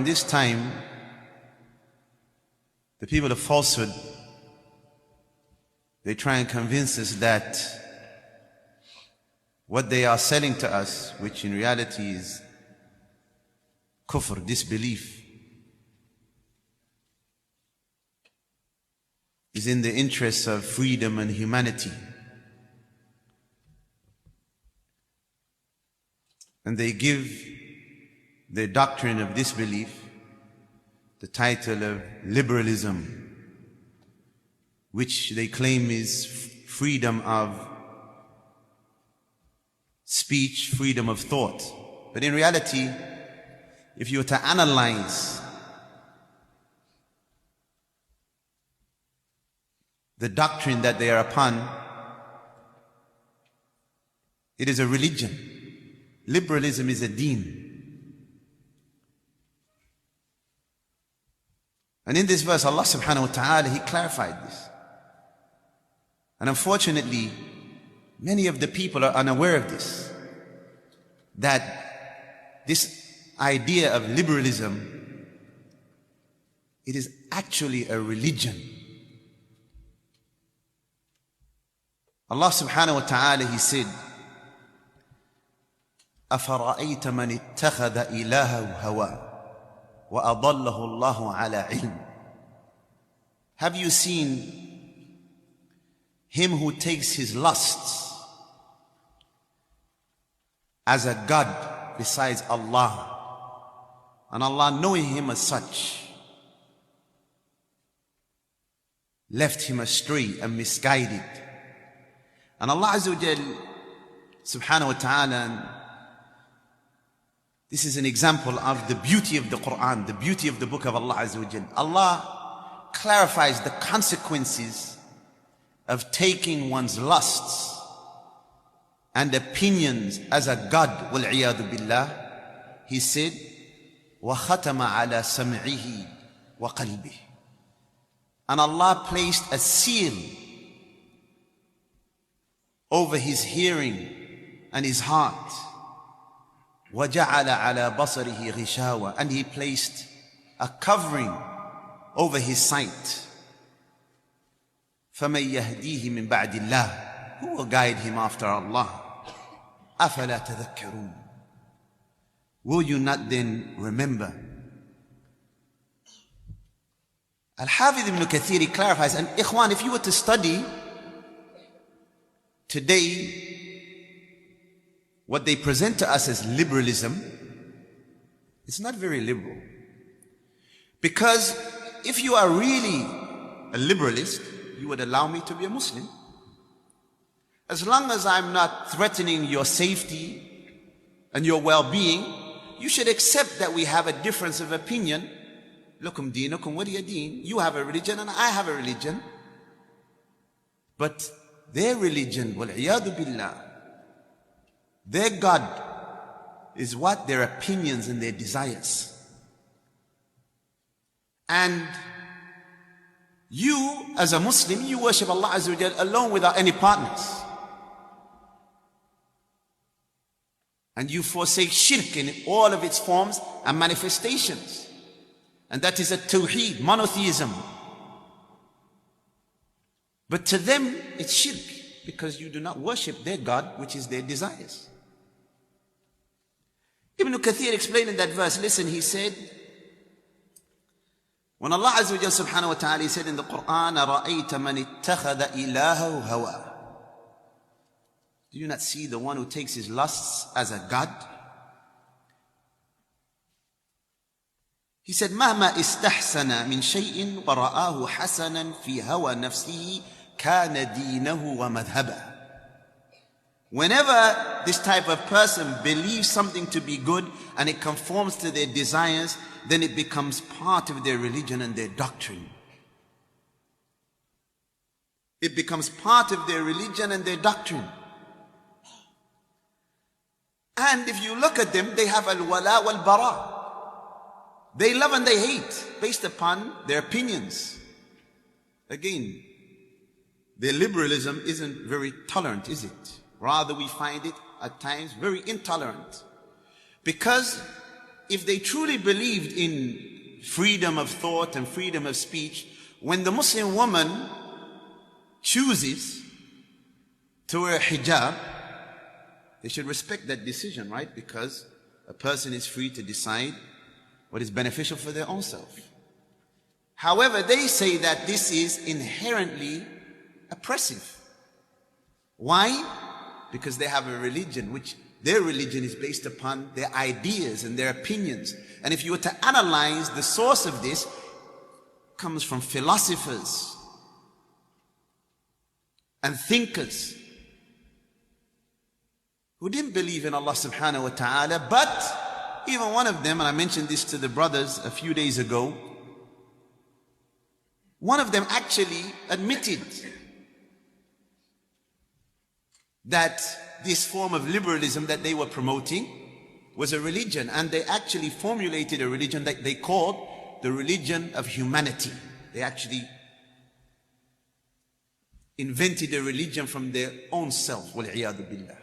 In this time, the people of falsehood, they try and convince us that what they are selling to us, which in reality is kufr, disbelief, is in the interests of freedom and humanity. And they give the doctrine of disbelief the title of liberalism, which they claim is freedom of speech, freedom of thought. But in reality, if you were to analyze the doctrine that they are upon, it is a religion. Liberalism is a deen. And in this verse, Allah subhanahu wa ta'ala, He clarified this. And unfortunately, many of the people are unaware of this, that this idea of liberalism, it is actually a religion. Allah subhanahu wa ta'ala, He said, أَفَرَأَيْتَ مَنِ اتَّخَذَ إِلَهَهُ هَوَاهُ وَأَضَلَّهُ اللَّهُ عَلَى عِلْمٍ. Have you seen him who takes his lusts as a god besides Allah, and Allah, knowing him as such, left him astray and misguided? And Allah Azza wa Jal subhanahu wa ta'ala, this is an example of the beauty of the Quran, the beauty of the book of Allah Azza wa Jal. Allah clarifies the consequences of taking one's lusts and opinions as a god, wal iyadu billah. He said, وَخَتَمَ عَلَى سَمْعِهِ وَقَلْبِهِ. And Allah placed a seal over his hearing and his heart. وَجَعَلَ عَلَى بَصَرِهِ غِشَاوَةً. And He placed a covering over his sight. فَمَنْ يَهْدِيهِ مِنْ بَعْدِ اللَّهِ. Who will guide him after Allah? أَفَلَا تَذَكَّرُونَ. Will you not then remember? Al-Hafidh ibn Kathir clarifies, and Ikhwan, if you were to study today what they present to us as liberalism, it's not very liberal. Because if you are really a liberalist, you would allow me to be a Muslim. As long as I'm not threatening your safety and your well-being, you should accept that we have a difference of opinion. Lakum deenukum waliya deen. You have a religion and I have a religion. But their religion, wal iyadu billah, their God is what? Their opinions and their desires. And you, as a Muslim, you worship Allah Azza wa Jal alone without any partners. And you forsake shirk in all of its forms and manifestations. And that is a tawheed, monotheism. But to them, it's shirk, because you do not worship their God, which is their desires. Ibn Kathir explained in that verse, listen, he said, when Allah Azza wa Jal subhanahu wa ta'ala, He said in the Quran, أَرَأَيْتَ مَنِ اتَّخَذَ إِلَهَهُ هَوَاهُ. Do you not see the one who takes his lusts as a god? He said, مَهْمَا إِسْتَحْسَنَ مِنْ شَيْءٍ وَرَآهُ حَسَنًا فِي هَوَى نَفْسِهِ كَانَ دِينَهُ وَمَذْهَبًا. Whenever this type of person believes something to be good and it conforms to their desires, then it becomes part of their religion and their doctrine. It becomes part of their religion and their doctrine. And if you look at them, they have al-wala wal-bara. They love and they hate based upon their opinions. Again, their liberalism isn't very tolerant, is it? Rather, we find it at times very intolerant. Because if they truly believed in freedom of thought and freedom of speech, when the Muslim woman chooses to wear hijab, they should respect that decision, right? Because a person is free to decide what is beneficial for their own self. However, they say that this is inherently oppressive. Why? Because they have a religion, which their religion is based upon their ideas and their opinions. And if you were to analyze the source of this, it comes from philosophers and thinkers who didn't believe in Allah subhanahu wa ta'ala, but even one of them, and I mentioned this to the brothers a few days ago, one of them actually admitted that this form of liberalism that they were promoting was a religion, and they actually formulated a religion that they called the religion of humanity. They actually invented a religion from their own self. وَالْعِيَاذُ بِاللَّهِ.